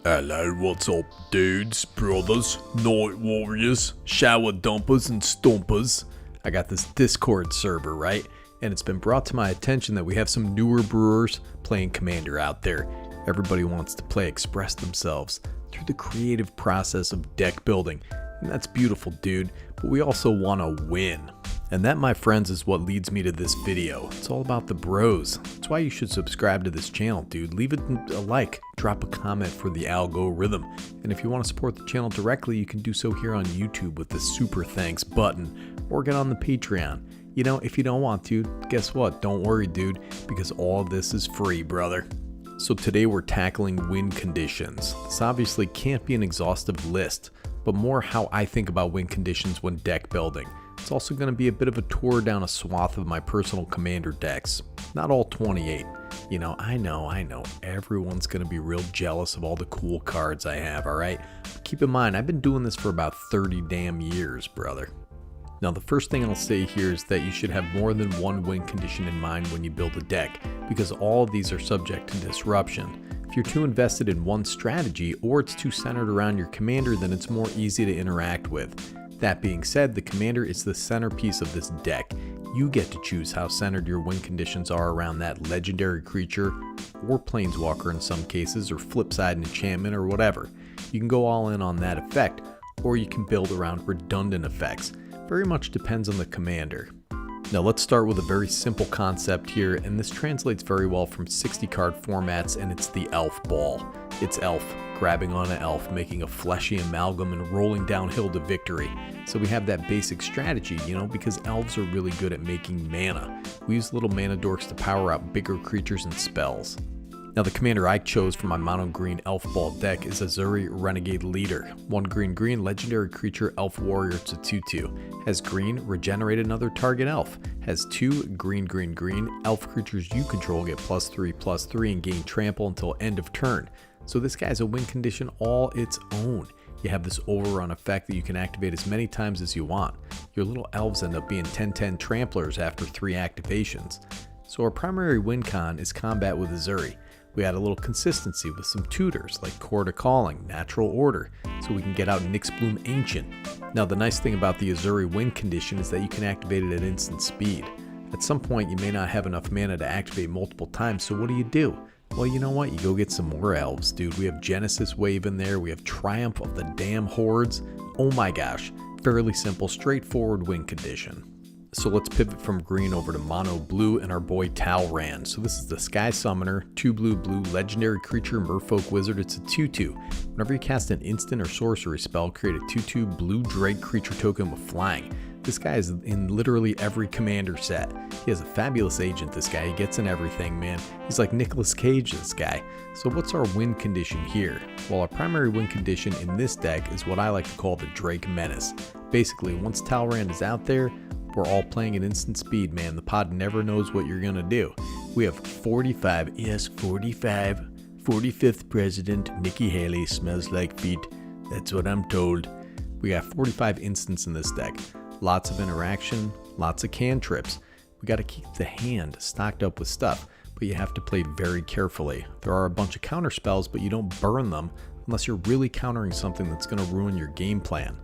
Hello, what's up, dudes, brothers, night warriors, shower dumpers and stumpers? I got this Discord server, right? And it's been brought to my attention that we have some newer brewers playing Commander out there. Everybody wants to express themselves through the creative process of deck building. And that's beautiful, dude, but we also want to win. And that, my friends, is what leads me to this video. It's all about the bros. That's why you should subscribe to this channel, dude. Leave it a like, drop a comment for the algorithm. And if you want to support the channel directly, you can do so here on YouTube with the super thanks button, or get on the Patreon. You know, if you don't want to, guess what? Don't worry, dude, because all of this is free, brother. So today we're tackling win conditions. This obviously can't be an exhaustive list, but more how I think about win conditions when deck building. It's also going to be a bit of a tour down a swath of my personal Commander decks. Not all 28. You know, I know, everyone's going to be real jealous of all the cool cards I have, alright? But keep in mind, I've been doing this for about 30 damn years, brother. Now, the first thing I'll say here is that you should have more than one win condition in mind when you build a deck, because all of these are subject to disruption. If you're too invested in one strategy, or it's too centered around your commander, then it's more easy to interact with. That being said, the commander is the centerpiece of this deck. You get to choose how centered your win conditions are around that legendary creature, or planeswalker in some cases, or flip side enchantment, or whatever. You can go all in on that effect, or you can build around redundant effects. Very much depends on the commander. Now let's start with a very simple concept here, and this translates very well from 60 card formats, and it's the elf ball. It's elf grabbing on an elf, making a fleshy amalgam and rolling downhill to victory. So we have that basic strategy, you know, because elves are really good at making mana. We use little mana dorks to power out bigger creatures and spells. Now the commander I chose for my mono green elf ball deck is Azuri Renegade Leader. 1 green legendary creature elf warrior. It's a 2/2. Has green, regenerate another target elf. Has 2 green elf creatures you control get +3/+3 and gain trample until end of turn. So this guy's a win condition all its own. You have this overrun effect that you can activate as many times as you want. Your little elves end up being 10/10 tramplers after 3 activations. So our primary win con is combat with Azuri. We add a little consistency with some tutors like Core to Calling, Natural Order, so we can get out Nyxbloom Ancient. Now the nice thing about the Azuri win condition is that you can activate it at instant speed. At some point you may not have enough mana to activate multiple times, so what do? Well, you know what? You go get some more elves, dude. We have Genesis Wave in there. We have Triumph of the Damn Hordes. Oh my gosh. Fairly simple, straightforward win condition. So let's pivot from green over to mono blue and our boy Talrand. So this is the Sky Summoner, 2 blue legendary creature merfolk wizard. It's a 2/2. Whenever you cast an instant or sorcery spell, create a 2/2 blue Drake creature token with flying. This guy is in literally every commander set. He has a fabulous agent, this guy. He gets in everything, man. He's like Nicolas Cage, this guy. So what's our win condition here? Well, our primary win condition in this deck is what I like to call the Drake Menace. Basically, once Talrand is out there, we're all playing at instant speed, man. The pod never knows what you're gonna do. We have 45, yes, 45. 45th President Nikki Haley smells like feet. That's what I'm told. We got 45 instants in this deck. Lots of interaction, lots of cantrips. We got to keep the hand stocked up with stuff, but you have to play very carefully. There are a bunch of counter spells, but you don't burn them unless you're really countering something that's going to ruin your game plan.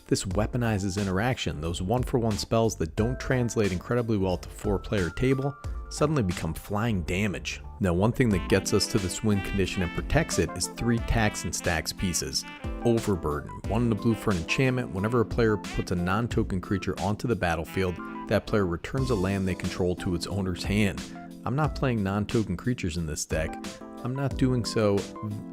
This weaponizes interaction. Those 1-for-1 spells that don't translate incredibly well to 4-player table suddenly become flying damage. Now, one thing that gets us to this win condition and protects it is 3 tax and stacks pieces. Overburden, 1 in the blue for an enchantment. Whenever a player puts a non-token creature onto the battlefield, that player returns a land they control to its owner's hand. I'm not playing non-token creatures in this deck. I'm not doing so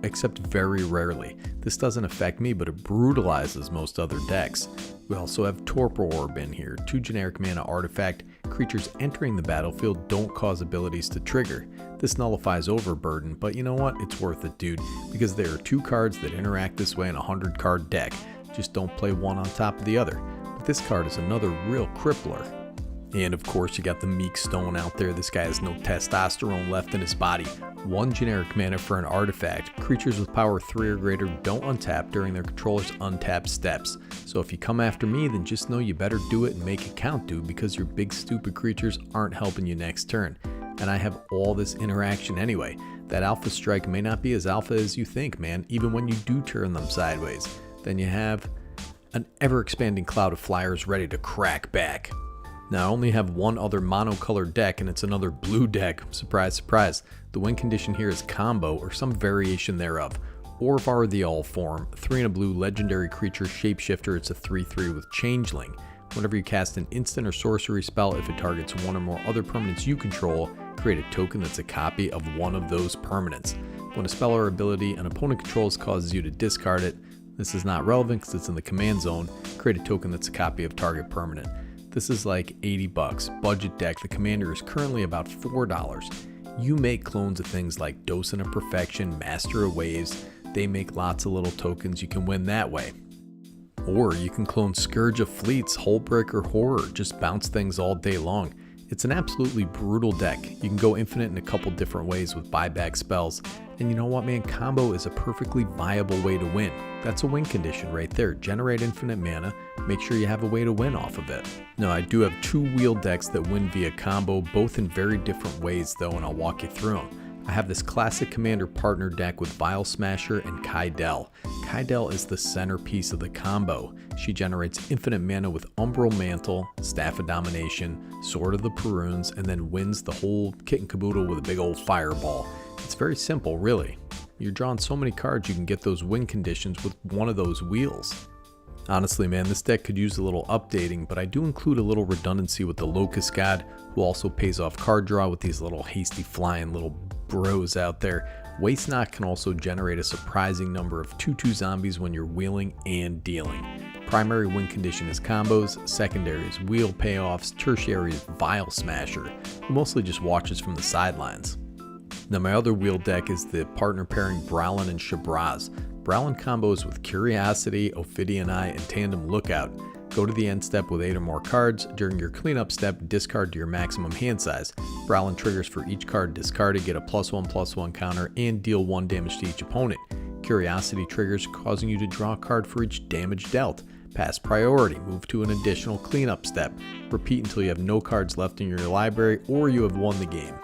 except very rarely. This doesn't affect me, but it brutalizes most other decks. We also have Torpor Orb in here, 2 generic mana artifact. Creatures entering the battlefield don't cause abilities to trigger. This nullifies Overburden, but you know what? It's worth it, dude, because there are 2 cards that interact this way in a 100-card deck. Just don't play one on top of the other. But this card is another real crippler. And of course, you got the Meek Stone out there. This guy has no testosterone left in his body. 1 generic mana for an artifact. Creatures with power 3 or greater don't untap during their controller's untap steps. So if you come after me, then just know you better do it and make it count, dude, because your big stupid creatures aren't helping you next turn. and I have all this interaction anyway. That alpha strike may not be as alpha as you think, man, even when you do turn them sideways. Then you have an ever-expanding cloud of flyers ready to crack back. Now, I only have one other monocolored deck, and it's another blue deck. Surprise, surprise. The win condition here is combo, or some variation thereof. Orvar the All-Form, 3 and a blue legendary creature shapeshifter. It's a 3/3 with changeling. Whenever you cast an instant or sorcery spell, if it targets one or more other permanents you control, create a token that's a copy of one of those permanents. When a spell or ability an opponent controls causes you to discard it, this is not relevant because it's in the command zone, create a token that's a copy of target permanent. This is like $80. Budget deck. The commander is currently about $4. You make clones of things like Docent of Perfection, Master of Waves. They make lots of little tokens. You can win that way. Or you can clone Scourge of Fleets, Hullbreaker Horror. Just bounce things all day long. It's an absolutely brutal deck. You can go infinite in a couple different ways with buyback spells. And you know what, man? Combo is a perfectly viable way to win. That's a win condition right there. Generate infinite mana. Make sure you have a way to win off of it. Now, I do have 2 wheel decks that win via combo, both in very different ways though, and I'll walk you through them. I have this classic commander partner deck with Vile Smasher and Kaidel. Kaidel is the centerpiece of the combo. She generates infinite mana with Umbral Mantle, Staff of Domination, Sword of the Perunes, and then wins the whole kit and caboodle with a big old fireball. It's very simple, really. You're drawing so many cards you can get those win conditions with one of those wheels. Honestly, man, this deck could use a little updating, but I do include a little redundancy with the Locust God, who also pays off card draw with these little hasty flying little bros out there. Waste Not can also generate a surprising number of 2/2 zombies when you're wheeling and dealing. Primary win condition is combos, secondary is wheel payoffs, tertiary is Vile Smasher, who mostly just watches from the sidelines. Now, my other wheel deck is the partner pairing Bralin and Shabraz. Bralin combos with Curiosity, Ophidian Eye, and Tandem Lookout. Go to the end step with 8 or more cards. During your cleanup step, discard to your maximum hand size. Bralin triggers for each card discarded, get a +1/+1 counter, and deal 1 damage to each opponent. Curiosity triggers, causing you to draw a card for each damage dealt. Pass priority, move to an additional cleanup step. Repeat until you have no cards left in your library or you have won the game.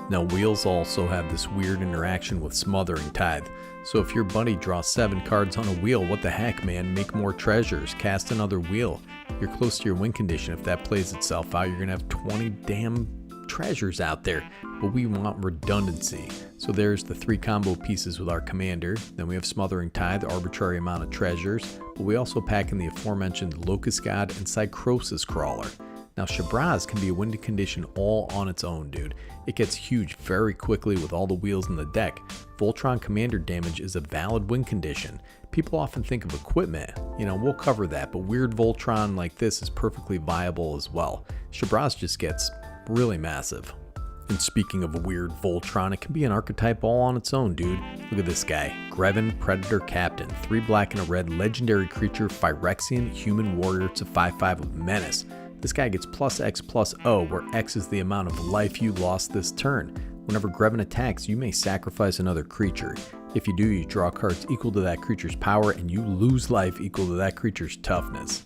Now, wheels also have this weird interaction with Smothering Tithe. So if your buddy draws 7 cards on a wheel, what the heck, man? Make more treasures, cast another wheel. You're close to your win condition. If that plays itself out, you're going to have 20 damn treasures out there. But we want redundancy. So there's the 3 combo pieces with our commander. Then we have Smothering Tithe, arbitrary amount of treasures. But we also pack in the aforementioned Locust God and Psychrosis Crawler. Now, Shabraz can be a win condition all on its own, dude. It gets huge very quickly with all the wheels in the deck. Voltron commander damage is a valid win condition. People often think of equipment, we'll cover that, but weird Voltron like this is perfectly viable as well. Shabraz just gets really massive. And speaking of weird Voltron, it can be an archetype all on its own, dude. Look at this guy, Greven, Predator Captain, 3 black and a red, legendary creature, Phyrexian, human warrior. It's a 5/5 with menace. This guy gets +X+O, where X is the amount of life you lost this turn. Whenever Greven attacks, you may sacrifice another creature. If you do, you draw cards equal to that creature's power, and you lose life equal to that creature's toughness.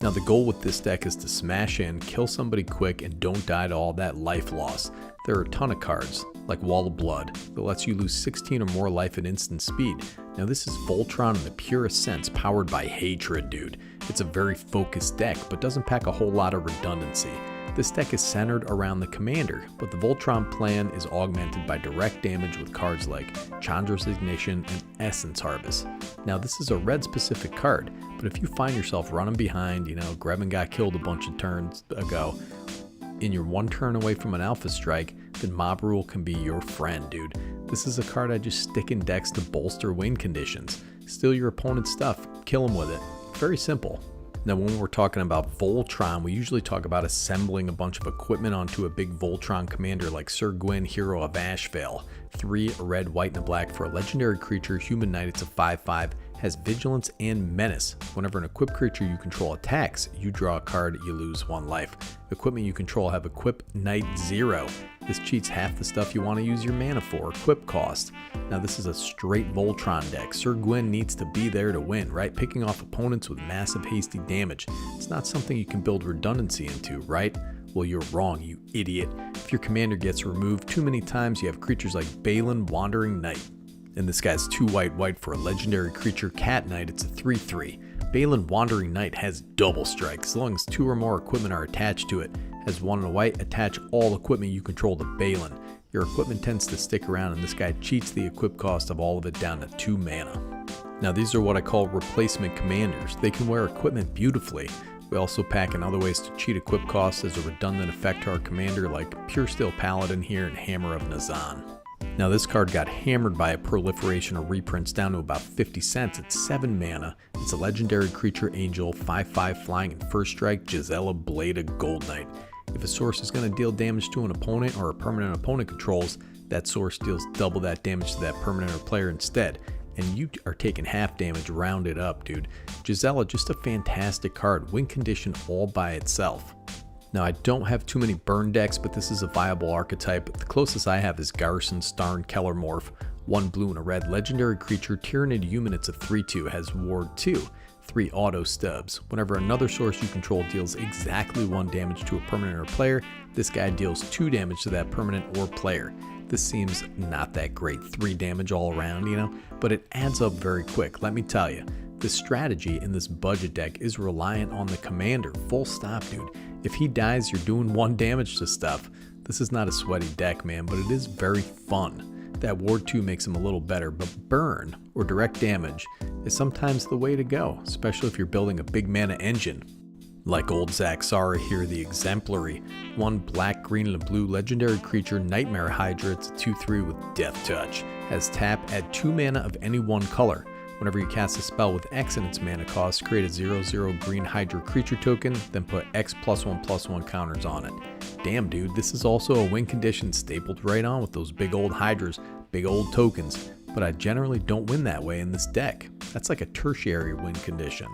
Now, the goal with this deck is to smash in, kill somebody quick, and don't die to all that life loss. There are a ton of cards, like Wall of Blood, that lets you lose 16 or more life at instant speed. Now, this is Voltron in the purest sense, powered by hatred, dude. It's a very focused deck, but doesn't pack a whole lot of redundancy. This deck is centered around the commander, but the Voltron plan is augmented by direct damage with cards like Chandra's Ignition and Essence Harvest. Now, this is a red specific card, but if you find yourself running behind, Greven got killed a bunch of turns ago, and you're 1 turn away from an alpha strike, then Mob Rule can be your friend, dude. This is a card I just stick in decks to bolster win conditions. Steal your opponent's stuff, kill him with it. Very simple. Now, when we're talking about Voltron, we usually talk about assembling a bunch of equipment onto a big Voltron commander like Sir Gwyn, Hero of Ashvale. 3 red, white, and a black for a legendary creature, Human Knight. It's a 5/5, has Vigilance and Menace. Whenever an equipped creature you control attacks, you draw a card, you lose 1 life. Equipment you control have Equip Knight 0. This cheats half the stuff you want to use your mana for, equip cost. Now, this is a straight Voltron deck. Sir Gwyn needs to be there to win, right? Picking off opponents with massive hasty damage. It's not something you can build redundancy into, right? Well, you're wrong, you idiot. If your commander gets removed too many times, you have creatures like Balin, Wandering Knight. And this guy's 2 white for a legendary creature, Cat Knight. It's a 3/3. Balin Wandering Knight has double strike. As long as 2 or more equipment are attached to it. Has 1 and a white, attach all equipment you control to Balin. Your equipment tends to stick around, and this guy cheats the equip cost of all of it down to 2 mana. Now these are what I call replacement commanders. They can wear equipment beautifully. We also pack in other ways to cheat equip costs as a redundant effect to our commander, like Pure Steel Paladin here and Hammer of Nazan. Now this card got hammered by a proliferation of reprints down to about 50 cents. It's 7 mana. It's a legendary creature angel, 5/5 flying and first strike, Gisela Blade of Gold Knight. If a source is going to deal damage to an opponent or a permanent opponent controls, that source deals double that damage to that permanent or player instead. And you are taking half damage, rounded up, dude. Gisela, just a fantastic card. Win condition all by itself. Now, I don't have too many burn decks, but this is a viable archetype. The closest I have is Garrison Starn Kellermorph. 1 blue and a red. Legendary creature, Tyrannid Human. It's a 3/2. Has Ward 2. 3 auto stubs. Whenever another source you control deals exactly 1 damage to a permanent or player, this guy deals 2 damage to that permanent or player. This seems not that great, 3 damage all around, you know, but it adds up very quick, let me tell you. This strategy in this budget deck is reliant on the commander, full stop, dude. If he dies, you're doing 1 damage to stuff. This is not a sweaty deck, man, but it is very fun. That Ward 2 makes him a little better, but burn, or direct damage, is sometimes the way to go, especially if you're building a big mana engine. Like old Zaxara here, the Exemplary. 1 black, green, and a blue legendary creature, Nightmare Hydra. It's a 2/3 with Death Touch. Has tap, add 2 mana of any 1 color. Whenever you cast a spell with X in its mana cost, create a 0/0 green Hydra creature token, then put X +1/+1 counters on it. Damn, dude, this is also a win condition stapled right on with those big old Hydras, big old tokens, but I generally don't win that way in this deck. That's like a tertiary win condition.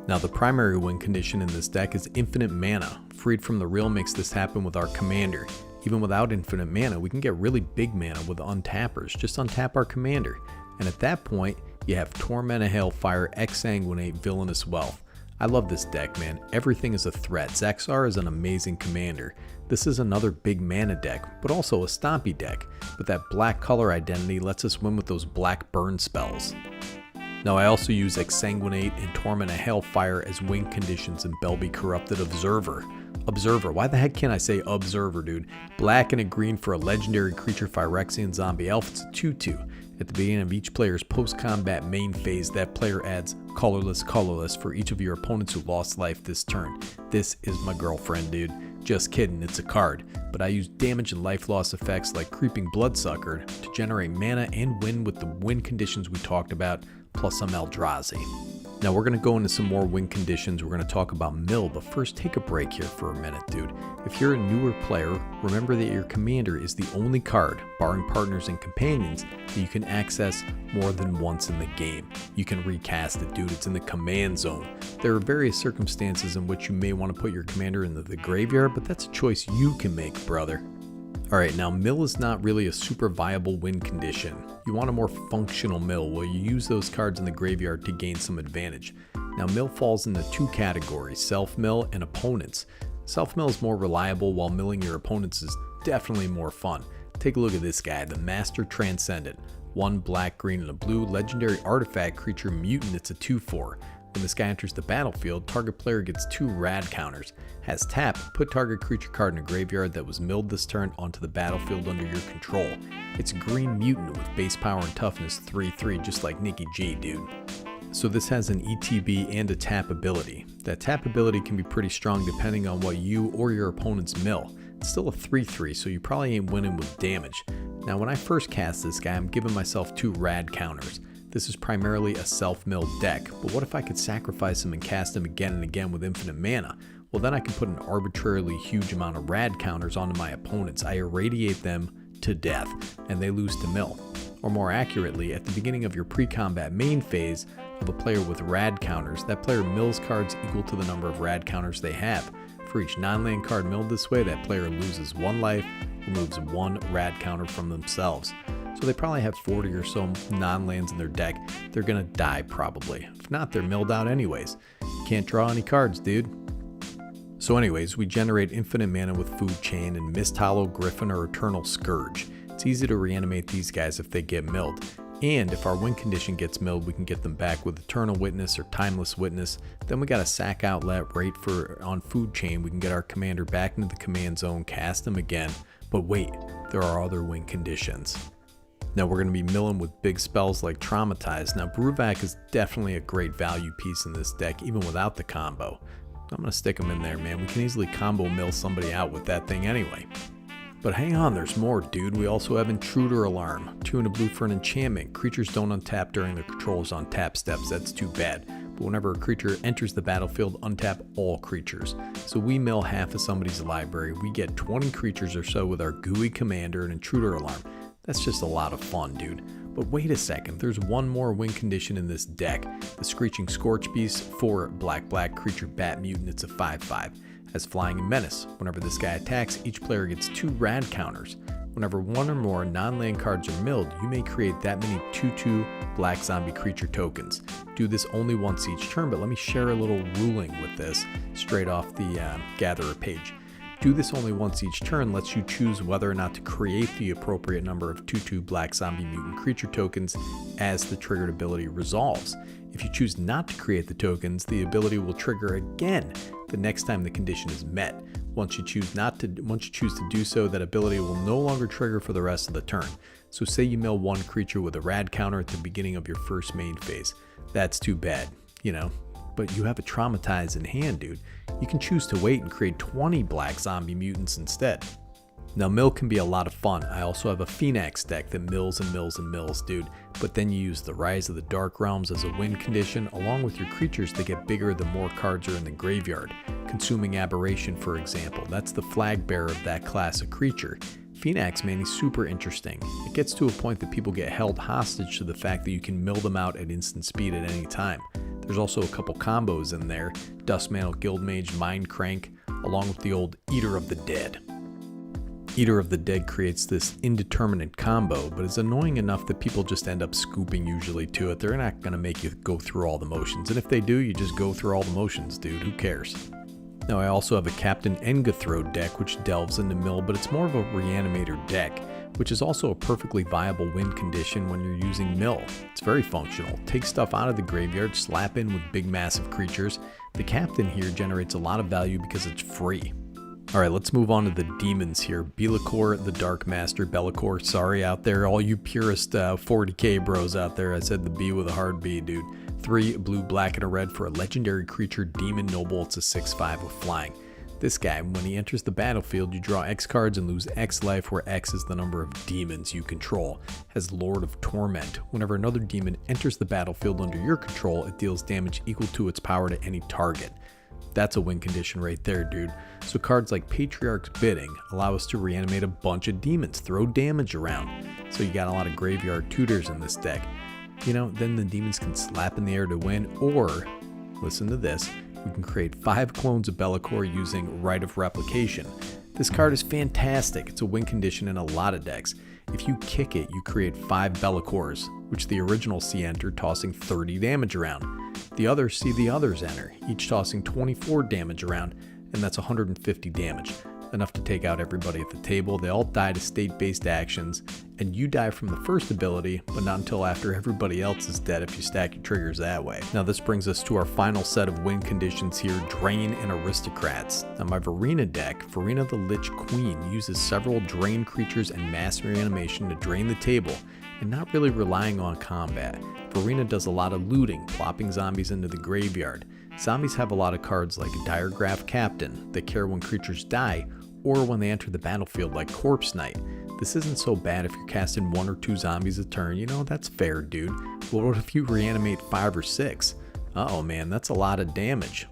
Now the primary win condition in this deck is infinite mana. Freed from the Real makes this happen with our commander. Even without infinite mana, we can get really big mana with untappers. Just untap our commander. And at that point, you have Torment of Hailfire, Exsanguinate, Villainous Wealth. I love this deck, man. Everything is a threat. Zaxara is an amazing commander. This is another big mana deck, but also a stompy deck. But that black color identity lets us win with those black burn spells. Now I also use Exsanguinate and Torment of Hailfire as win conditions in Belby Corrupted Observer. Observer, why the heck can't I say Observer, dude? Black and a green for a legendary creature Phyrexian Zombie Elf. It's a 2/2. At the beginning of each player's post-combat main phase, that player adds colorless for each of your opponents who lost life this turn. This is my girlfriend, dude. Just kidding, it's a card. But I use damage and life loss effects like Creeping Bloodsucker to generate mana and win with the win conditions we talked about, plus some Eldrazi. Now we're going to go into some more win conditions. We're going to talk about mill, but first take a break here for a minute, dude. If you're a newer player, remember that your commander is the only card, barring partners and companions, that you can access more than once in the game. You can recast it, dude. It's in the command zone. There are various circumstances in which you may want to put your commander into the graveyard, but that's a choice you can make, brother. Alright, now mill is not really a super viable win condition. You want a more functional mill where you use those cards in the graveyard to gain some advantage. Now mill falls into 2 categories, self-mill and opponents. Self-mill is more reliable while milling your opponents is definitely more fun. Take a look at this guy, the Master Transcendent. 1 black, green, and a blue legendary artifact creature mutant. It's a 2/4. When this guy enters the battlefield, target player gets 2 rad counters. Has tap, put target creature card in a graveyard that was milled this turn onto the battlefield under your control. It's a green mutant with base power and toughness 3/3, just like Nikki G, dude. So this has an ETB and a tap ability. That tap ability can be pretty strong depending on what you or your opponents mill. It's still a 3/3, so you probably ain't winning with damage. Now when I first cast this guy, I'm giving myself 2 rad counters. This is primarily a self-milled deck, but what if I could sacrifice him and cast him again and again with infinite mana? Well, then I can put an arbitrarily huge amount of rad counters onto my opponents. I irradiate them to death, and they lose to mill. Or more accurately, at the beginning of your pre-combat main phase of a player with rad counters, that player mills cards equal to the number of rad counters they have. For each non-land card milled this way, that player loses 1 life, removes 1 rad counter from themselves. So they probably have 40 or so non-lands in their deck. They're gonna die probably. If not, they're milled out anyways. Can't draw any cards, dude. So anyways, we generate infinite mana with Food Chain and Mist Hollow, Griffin, or Eternal Scourge. It's easy to reanimate these guys if they get milled. And if our win condition gets milled, we can get them back with Eternal Witness or Timeless Witness. Then we got a sack outlet right on Food Chain. We can get our commander back into the command zone, cast him again. But wait, there are other win conditions. Now we're going to be milling with big spells like Traumatize. Now Bruvac is definitely a great value piece in this deck, even without the combo. I'm going to stick him in there, man. We can easily combo mill somebody out with that thing anyway. But hang on, there's more, dude. We also have Intruder Alarm. 2 and a blue for an enchantment. Creatures don't untap during their control's on tap steps. That's too bad. But whenever a creature enters the battlefield, untap all creatures. So we mill half of somebody's library. We get 20 creatures or so with our GUI commander and Intruder Alarm. That's just a lot of fun, dude. But wait a second, there's one more win condition in this deck. The Screeching Scorch Beast for black creature bat mutant. It's a 5/5. Has flying and menace. Whenever this guy attacks, each player gets 2 rad counters. Whenever 1 or more non-land cards are milled, you may create that many 2/2 black zombie creature tokens. Do this only once each turn, but let me share a little ruling with this straight off the Gatherer page. Do this only once each turn lets you choose whether or not to create the appropriate number of 2/2 black zombie mutant creature tokens as the triggered ability resolves. If you choose not to create the tokens, the ability will trigger again the next time the condition is met. Once you choose to do so, that ability will no longer trigger for the rest of the turn. So say you mill 1 creature with a rad counter at the beginning of your first main phase. That's too bad, but you have a Traumatize in hand, dude. You can choose to wait and create 20 black zombie mutants instead. Now mill can be a lot of fun. I also have a Phoenix deck that mills and mills and mills, dude. But then you use the Rise of the Dark Realms as a win condition, along with your creatures that get bigger the more cards are in the graveyard. Consuming Aberration, for example, that's the flag bearer of that class of creature. Phoenix, man, he's super interesting. It gets to a point that people get held hostage to the fact that you can mill them out at instant speed at any time. There's also a couple combos in there, Dustmantle, Guildmage, Mind Crank, along with the old Eater of the Dead. Eater of the Dead creates this indeterminate combo, but it's annoying enough that people just end up scooping usually to it. They're not going to make you go through all the motions, and if they do, you just go through all the motions, dude. Who cares? Now I also have a Captain Engathro deck which delves into mill, but it's more of a reanimator deck, which is also a perfectly viable win condition when you're using mill. It's very functional. Take stuff out of the graveyard, slap in with big massive creatures. The Captain here generates a lot of value because it's free. Alright, let's move on to the demons here. Belacor, the Dark Master. Belacor, sorry out there, all you purist 40k bros out there. I said the B with a hard B, dude. 3 blue, black, and a red for a legendary creature, Demon Noble. It's a 6/5 with flying. This guy, when he enters the battlefield, you draw X cards and lose X life, where X is the number of demons you control. Has Lord of Torment. Whenever another demon enters the battlefield under your control, it deals damage equal to its power to any target. That's a win condition right there, dude. So cards like Patriarch's Bidding allow us to reanimate a bunch of demons, throw damage around. So you got a lot of graveyard tutors in this deck. Then the demons can slap in the air to win, or, listen to this, we can create 5 clones of Belacor using Rite of Replication. This card is fantastic. It's a win condition in a lot of decks. If you kick it, you create 5 Belacors, which the originals see enter, tossing 30 damage around. The others see the others enter, each tossing 24 damage around, and that's 150 damage. Enough to take out everybody at the table. They all die to state-based actions, and you die from the first ability, but not until after everybody else is dead if you stack your triggers that way. Now this brings us to our final set of win conditions here, Drain and Aristocrats. Now my Verena deck, Verena the Lich Queen, uses several drain creatures and mass reanimation to drain the table, and not really relying on combat. Verena does a lot of looting, plopping zombies into the graveyard. Zombies have a lot of cards like Diregraph Captain that care when creatures die, or when they enter the battlefield like Corpse Knight. This isn't so bad if you're casting 1 or 2 zombies a turn, that's fair, dude. But what if you reanimate 5 or 6? Uh-oh, man, that's a lot of damage.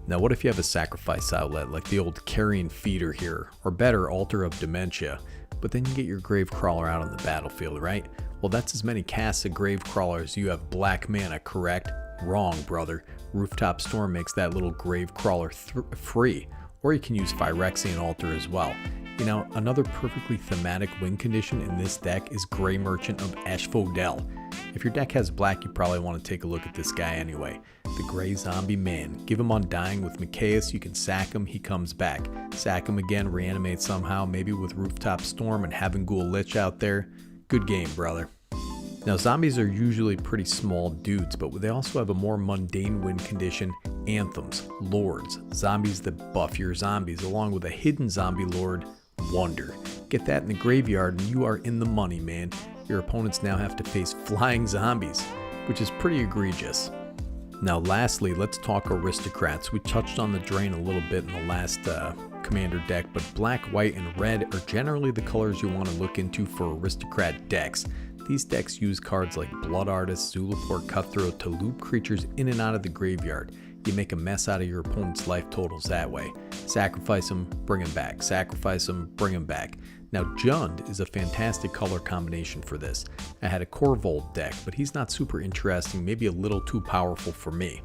Now what if you have a sacrifice outlet like the old Carrion Feeder here, or better, Altar of Dementia, but then you get your Gravecrawler out on the battlefield, right? Well, that's as many casts of Gravecrawler as you have black mana, correct? Wrong, brother. Rooftop Storm makes that little Gravecrawler free, or you can use Phyrexian Altar as well. Another perfectly thematic win condition in this deck is Grey Merchant of Asphodel. If your deck has black, you probably want to take a look at this guy anyway. The Gray Zombie Man. Give him Undying with Micaeus, you can sack him, he comes back. Sack him again, reanimate somehow, maybe with Rooftop Storm and Heaven Ghoul Lich out there. Good game, brother. Now, zombies are usually pretty small dudes, but they also have a more mundane win condition: Anthems, Lords, zombies that buff your zombies, along with a hidden zombie lord, Wonder. Get that in the graveyard and you are in the money, man. Your opponents now have to face flying zombies, which is pretty egregious. Now lastly, let's talk aristocrats. We touched on the drain a little bit in the last commander deck, but black, white, and red are generally the colors you want to look into for aristocrat decks. These decks use cards like Blood Artist, Zulaport Cutthroat to loop creatures in and out of the graveyard. You make a mess out of your opponent's life totals that way. Sacrifice them, bring them back. Sacrifice them, bring them back. Now Jund is a fantastic color combination for this. I had a Corvold deck, but he's not super interesting, maybe a little too powerful for me.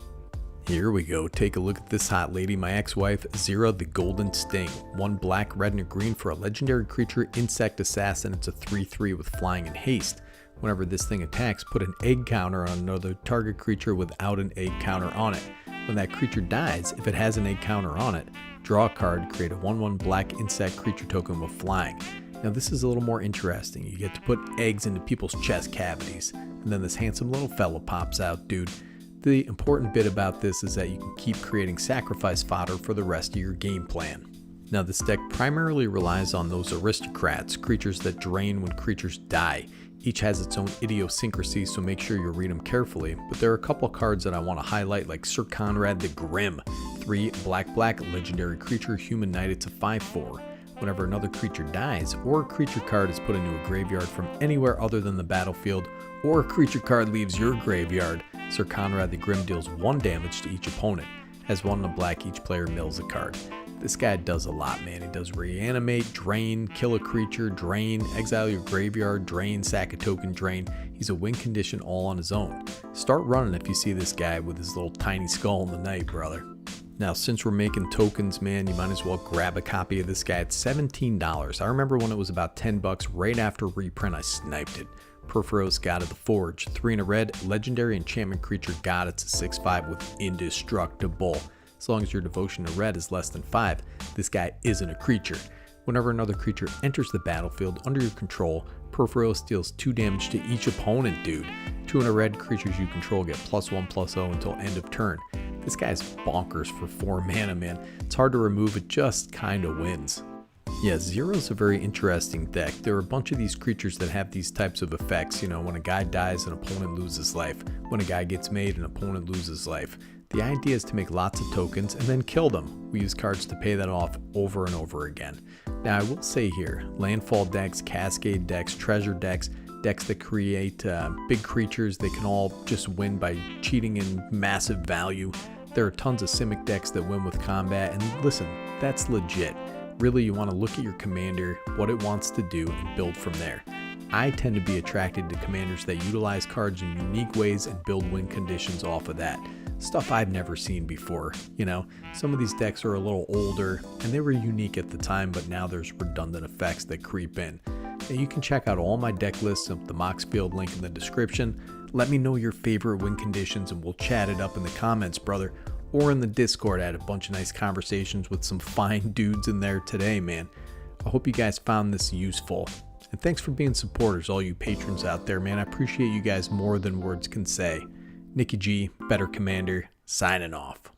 Here we go, take a look at this hot lady, my ex-wife, Zira the Golden Sting. 1 black, red, and a green for a legendary creature, insect assassin. It's a 3/3 with flying and haste. Whenever this thing attacks, put an egg counter on another target creature without an egg counter on it. When that creature dies, if it has an egg counter on it, draw a card, create a 1/1 black insect creature token with flying. Now this is a little more interesting. You get to put eggs into people's chest cavities, and then this handsome little fella pops out, dude. The important bit about this is that you can keep creating sacrifice fodder for the rest of your game plan. Now this deck primarily relies on those aristocrats, creatures that drain when creatures die. Each has its own idiosyncrasy, so make sure you read them carefully, but there are a couple cards that I want to highlight, like Sir Conrad the Grim. 3 black, legendary creature, human knight, it's a 5/4. Whenever another creature dies, or a creature card is put into a graveyard from anywhere other than the battlefield, or a creature card leaves your graveyard, Sir Conrad the Grim deals 1 damage to each opponent. Has 1 in the black, each player mills a card. This guy does a lot, man. He does reanimate, drain, kill a creature, drain, exile your graveyard, drain, sack a token, drain. He's a win condition all on his own. Start running if you see this guy with his little tiny skull in the night, brother. Now, since we're making tokens, man, you might as well grab a copy of this guy at $17. I remember when it was about $10 right after reprint, I sniped it. Perforos God of the Forge, 3 in a red, legendary enchantment creature god, it's a 6/5 with indestructible. As long as your devotion to red is less than 5, this guy isn't a creature. Whenever another creature enters the battlefield under your control, Perforos deals 2 damage to each opponent, dude. 2 in a red, creatures you control get +1/+0 until end of turn. This guy's bonkers for 4 mana, man. It's hard to remove, it just kinda wins. Yeah, Zero's a very interesting deck. There are a bunch of these creatures that have these types of effects. You know, when a guy dies, an opponent loses life. When a guy gets made, an opponent loses life. The idea is to make lots of tokens and then kill them. We use cards to pay that off over and over again. Now I will say here, landfall decks, cascade decks, treasure decks, decks that create big creatures, they can all just win by cheating in massive value. There are tons of Simic decks that win with combat, and listen, that's legit. Really, you want to look at your commander, what it wants to do, and build from there. I tend to be attracted to commanders that utilize cards in unique ways and build win conditions off of that. Stuff I've never seen before, you know. Some of these decks are a little older, and they were unique at the time, but now there's redundant effects that creep in. And you can check out all my deck lists at the Moxfield link in the description. Let me know your favorite win conditions and we'll chat it up in the comments, brother. Or in the Discord. I had a bunch of nice conversations with some fine dudes in there today, man. I hope you guys found this useful. And thanks for being supporters, all you patrons out there, man. I appreciate you guys more than words can say. Nicky G, Better Commander, signing off.